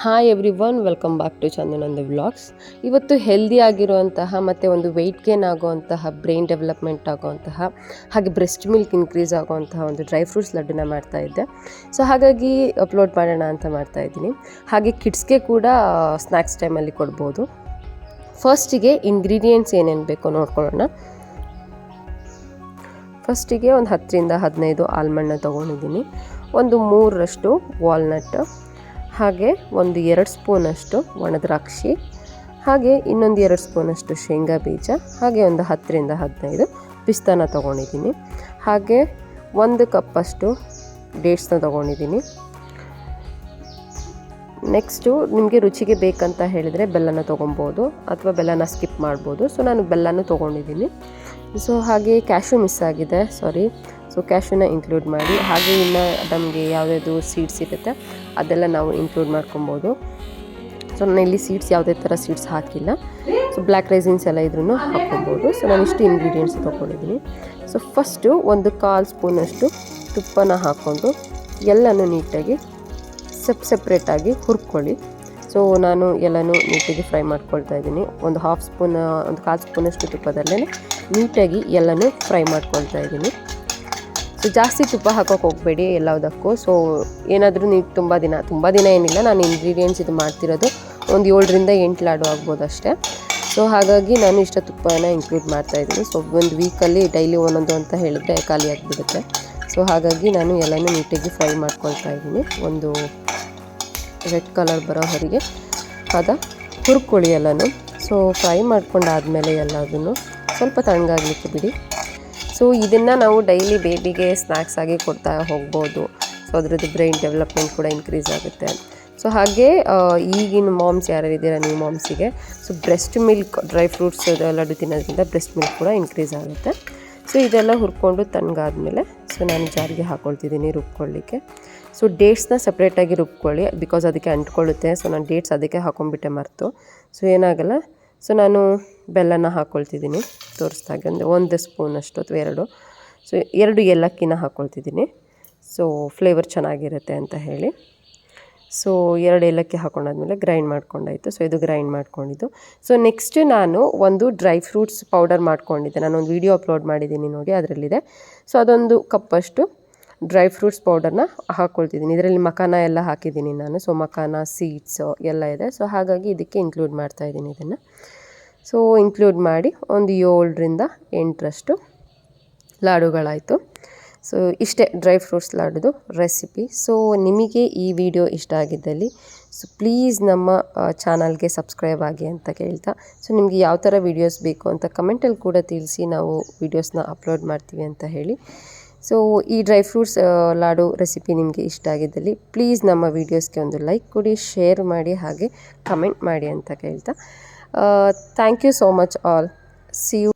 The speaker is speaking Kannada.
Hi everyone, welcome back to Chandananda vlogs. ಇವತ್ತು ಹೆಲ್ದಿ ಆಗಿರುವಂತಹ ಮತ್ತು ಒಂದು ವೆಯ್ಟ್ ಗೇನ್ ಆಗುವಂತಹ, ಬ್ರೈನ್ ಡೆವಲಪ್ಮೆಂಟ್ ಆಗುವಂತಹ, ಹಾಗೆ ಬ್ರೆಸ್ಟ್ ಮಿಲ್ಕ್ ಇನ್ಕ್ರೀಸ್ ಆಗುವಂತಹ ಒಂದು ಡ್ರೈ ಫ್ರೂಟ್ಸ್ ಲಡ್ಡುನ ಮಾಡ್ತಾಯಿದ್ದೆ. ಸೊ ಹಾಗಾಗಿ ಅಪ್ಲೋಡ್ ಮಾಡೋಣ ಅಂತ ಮಾಡ್ತಾಯಿದ್ದೀನಿ. ಹಾಗೆ ಕಿಡ್ಸ್ಗೆ ಕೂಡ ಸ್ನ್ಯಾಕ್ಸ್ ಟೈಮಲ್ಲಿ ಕೊಡ್ಬೋದು. ಫಸ್ಟಿಗೆ ಇಂಗ್ರೀಡಿಯೆಂಟ್ಸ್ ಏನೇನು ಬೇಕೋ ನೋಡ್ಕೊಳ್ಳೋಣ. ಫಸ್ಟಿಗೆ ಒಂದು 10ರಿಂದ 15 ಆಲ್ಮಂಡ್ನ ತೊಗೊಂಡಿದ್ದೀನಿ, ಒಂದು 3ರಷ್ಟು ವಾಲ್ನಟ್, ಹಾಗೆ ಒಂದು 2 ಸ್ಪೂನಷ್ಟು ಒಣದ್ರಾಕ್ಷಿ, ಹಾಗೆ ಇನ್ನೊಂದು 2 ಸ್ಪೂನಷ್ಟು ಶೇಂಗಾ ಬೀಜ, ಹಾಗೆ ಒಂದು 10ರಿಂದ 15 ಪಿಸ್ತಾನ ತೊಗೊಂಡಿದ್ದೀನಿ, ಹಾಗೆ 1 ಕಪ್ಪಷ್ಟು ಡೇಟ್ಸ್ನ ತೊಗೊಂಡಿದ್ದೀನಿ. ನೆಕ್ಸ್ಟು ನಿಮಗೆ ರುಚಿಗೆ ಬೇಕಂತ ಹೇಳಿದರೆ ಬೆಲ್ಲನ ತೊಗೊಬೋದು ಅಥವಾ ಬೆಲ್ಲನ ಸ್ಕಿಪ್ ಮಾಡ್ಬೋದು. ಸೊ ನಾನು ಬೆಲ್ಲನೂ ತೊಗೊಂಡಿದ್ದೀನಿ. ಸೊ ಹಾಗೆ ಕ್ಯಾಶ್ಯೂ ಮಿಸ್ ಆಗಿದೆ, ಸಾರಿ. ಸೊ ಕ್ಯಾಶ್ಯೂನ ಇನ್ಕ್ಲೂಡ್ ಮಾಡಿ, ಹಾಗೆ ಇನ್ನು ನಮಗೆ ಯಾವುದ್ಯಾವುದು ಸೀಡ್ಸ್ ಇರುತ್ತೆ ಅದೆಲ್ಲ ನಾವು ಇನ್ಕ್ಲೂಡ್ ಮಾಡ್ಕೊಬೋದು. ಸೊ ನಾನು ಇಲ್ಲಿ ಸೀಡ್ಸ್ ಯಾವುದೇ ಥರ ಸೀಡ್ಸ್ ಹಾಕಿಲ್ಲ. ಸೊ ಬ್ಲ್ಯಾಕ್ ರೈಸಿನ್ಸ್ ಎಲ್ಲ ಇದ್ರೂ ಹಾಕ್ಕೊಬೋದು. ಸೊ ನಾನು ಇಷ್ಟು ಇಂಗ್ರೀಡಿಯೆಂಟ್ಸ್ ತೊಗೊಂಡಿದ್ದೀನಿ. ಸೊ ಫಸ್ಟು ಒಂದು 1/4 ಸ್ಪೂನಷ್ಟು ತುಪ್ಪನ ಹಾಕ್ಕೊಂಡು ಎಲ್ಲನೂ ನೀಟಾಗಿ ಸಪ್ರೇಟಾಗಿ ಹುರ್ಕೊಳ್ಳಿ. ಸೊ ನಾನು ಎಲ್ಲನೂ ನೀಟಾಗಿ ಫ್ರೈ ಮಾಡ್ಕೊಳ್ತಾ ಇದ್ದೀನಿ. ಒಂದು 1/2 ಸ್ಪೂನಷ್ಟು ತುಪ್ಪದಲ್ಲೇ ನೀಟಾಗಿ ಎಲ್ಲನೂ ಫ್ರೈ ಮಾಡ್ಕೊಳ್ತಾ ಇದ್ದೀನಿ. ಸೊ ಜಾಸ್ತಿ ತುಪ್ಪ ಹಾಕೋಕೆ ಹೋಗಬೇಡಿ ಎಲ್ಲದಕ್ಕೂ. ಸೊ ಏನಾದರೂ ನೀವು ತುಂಬ ದಿನ ಏನಿಲ್ಲ, ನಾನು ಇಂಗ್ರೀಡಿಯೆಂಟ್ಸ್ ಇದು ಮಾಡ್ತಿರೋದು ಒಂದು 7ರಿಂದ 8 ಲಾಡು ಆಗ್ಬೋದು ಅಷ್ಟೇ. ಸೊ ಹಾಗಾಗಿ ನಾನು ಇಷ್ಟ ತುಪ್ಪನ ಇನ್ಕ್ಲೂಡ್ ಮಾಡ್ತಾಯಿದ್ದೀನಿ. ಸೊ ಒಂದು ವೀಕಲ್ಲಿ ಡೈಲಿ ಒಂದೊಂದು ಅಂತ ಹೇಳಿದರೆ ಖಾಲಿ ಆಗಿಬಿಡುತ್ತೆ. ಸೊ ಹಾಗಾಗಿ ನಾನು ಎಲ್ಲನೂ ನೀಟಾಗಿ ಫ್ರೈ ಮಾಡ್ಕೊಳ್ತಾ ಇದ್ದೀನಿ. ಒಂದು ರೆಡ್ ಕಲರ್ ಬರೋವರೆಗೆ ಹುರ್ಕೊಳ್ಳಿ ಎಲ್ಲನೂ. ಸೊ ಫ್ರೈ ಮಾಡ್ಕೊಂಡಾದಮೇಲೆ ಎಲ್ಲದನ್ನು ಸ್ವಲ್ಪ ತಣ್ಣಗಾಗಲಿಕ್ಕೆ ಬಿಡಿ. ಸೊ ಇದನ್ನು ನಾವು ಡೈಲಿ ಬೇಬಿಗೆ ಸ್ನ್ಯಾಕ್ಸ್ ಆಗಿ ಕೊಡ್ತಾ ಹೋಗ್ಬೋದು. ಸೊ ಅದರದ್ದು ಬ್ರೈನ್ ಡೆವಲಪ್ಮೆಂಟ್ ಕೂಡ ಇನ್ಕ್ರೀಸ್ ಆಗುತ್ತೆ. ಸೊ ಹಾಗೆ ಈಗಿನ ಮಾಮ್ಸ್ ಯಾರ್ಯಾರಿದ್ದೀರಾ, ನೀವು ಮಾಮ್ಸಿಗೆ so breast milk dry fruits laddu ತಿನ್ನೋದ್ರಿಂದ ಬ್ರೆಸ್ಟ್ ಮಿಲ್ಕ್ ಕೂಡ ಇನ್ಕ್ರೀಸ್ ಆಗುತ್ತೆ. ಸೊ ಇದೆಲ್ಲ ಹುರ್ಕೊಂಡು ತಣ್ಣಗಾದ್ಮೇಲೆ ಸೊ ನಾನು ಜಾರಿಗೆ ಹಾಕ್ಕೊಳ್ತಿದ್ದೀನಿ ರುಬ್ಕೊಳ್ಳಿಕ್ಕೆ. ಸೊ ಡೇಟ್ಸ್ನ ಸಪ್ರೇಟಾಗಿ ರುಬ್ಕೊಳ್ಳಿ, ಬಿಕಾಸ್ ಅದಕ್ಕೆ ಅಂಟ್ಕೊಳ್ಳುತ್ತೆ. ಸೊ ನಾನು ಡೇಟ್ಸ್ ಅದಕ್ಕೆ ಹಾಕೊಂಡ್ಬಿಟ್ಟೆ ಮರೆತು. ಸೊ ಏನಾಗಲ್ಲ. ಸೊ ನಾನು ಬೆಲ್ಲನ ಹಾಕ್ಕೊಳ್ತಿದ್ದೀನಿ ತೋರಿಸ್ದಾಗೆ, ಅಂದರೆ 1 ಸ್ಪೂನಷ್ಟು ಅಥವಾ 2. ಸೊ 2 ಏಲಕ್ಕಿನ ಹಾಕ್ಕೊಳ್ತಿದ್ದೀನಿ. ಸೊ ಫ್ಲೇವರ್ ಚೆನ್ನಾಗಿರುತ್ತೆ ಅಂತ ಹೇಳಿ. ಸೊ 2 ಏಲಕ್ಕಿ ಹಾಕೊಂಡಾದ್ಮೇಲೆ ಗ್ರೈಂಡ್ ಮಾಡ್ಕೊಂಡಾಯಿತು. ಸೊ ಇದು ಗ್ರೈಂಡ್ ಮಾಡ್ಕೊಂಡಿದ್ದು. ಸೊ ನೆಕ್ಸ್ಟ್ ನಾನು ಒಂದು ಡ್ರೈ ಫ್ರೂಟ್ಸ್ ಪೌಡರ್ ಮಾಡ್ಕೊಂಡಿದ್ದೆ. ನಾನೊಂದು ವೀಡಿಯೋ ಅಪ್ಲೋಡ್ ಮಾಡಿದ್ದೀನಿ ನೋಡಿ, ಅದರಲ್ಲಿದೆ. ಸೊ ಅದೊಂದು ಕಪ್ಪಷ್ಟು ಡ್ರೈ ಫ್ರೂಟ್ಸ್ ಪೌಡರ್ನ ಹಾಕ್ಕೊಳ್ತಿದ್ದೀನಿ. ಇದರಲ್ಲಿ ಮಖಾನ ಎಲ್ಲ ಹಾಕಿದ್ದೀನಿ ನಾನು. ಸೊ ಮಖಾನ, ಸೀಡ್ಸು ಎಲ್ಲ ಇದೆ. ಸೊ ಹಾಗಾಗಿ ಇದಕ್ಕೆ ಇನ್ಕ್ಲೂಡ್ ಮಾಡ್ತಾಯಿದ್ದೀನಿ ಇದನ್ನು. ಸೊ ಇನ್ಕ್ಲೂಡ್ ಮಾಡಿ ಒಂದು 7ರಿಂದ 8ರಷ್ಟು ಲಾಡುಗಳಾಯಿತು. ಸೊ ಇಷ್ಟೇ ಡ್ರೈ ಫ್ರೂಟ್ಸ್ ಲಾಡುದು ರೆಸಿಪಿ. ಸೊ ನಿಮಗೆ ಈ ವಿಡಿಯೋ ಇಷ್ಟ ಆಗಿದ್ದಲ್ಲಿ ಸೊ ಪ್ಲೀಸ್ ನಮ್ಮ ಚಾನಲ್ಗೆ ಸಬ್ಸ್ಕ್ರೈಬ್ ಆಗಿ ಅಂತ ಕೇಳ್ತಾ, ಸೊ ನಿಮಗೆ ಯಾವ ಥರ ವೀಡಿಯೋಸ್ ಬೇಕು ಅಂತ ಕಮೆಂಟಲ್ಲಿ ಕೂಡ ತಿಳಿಸಿ, ನಾವು ವೀಡಿಯೋಸ್ನ ಅಪ್ಲೋಡ್ ಮಾಡ್ತೀವಿ ಅಂತ ಹೇಳಿ. ಸೊ ಈ ಡ್ರೈ ಫ್ರೂಟ್ಸ್ ಲಾಡು ರೆಸಿಪಿ ನಿಮಗೆ ಇಷ್ಟ ಆಗಿದ್ದಲ್ಲಿ ಪ್ಲೀಸ್ ನಮ್ಮ ವೀಡಿಯೋಸ್ಗೆ ಒಂದು ಲೈಕ್ ಕೊಡಿ, ಶೇರ್ ಮಾಡಿ, ಹಾಗೆ ಕಮೆಂಟ್ ಮಾಡಿ ಅಂತ ಕೇಳ್ತಾ, thank you so much all. See you.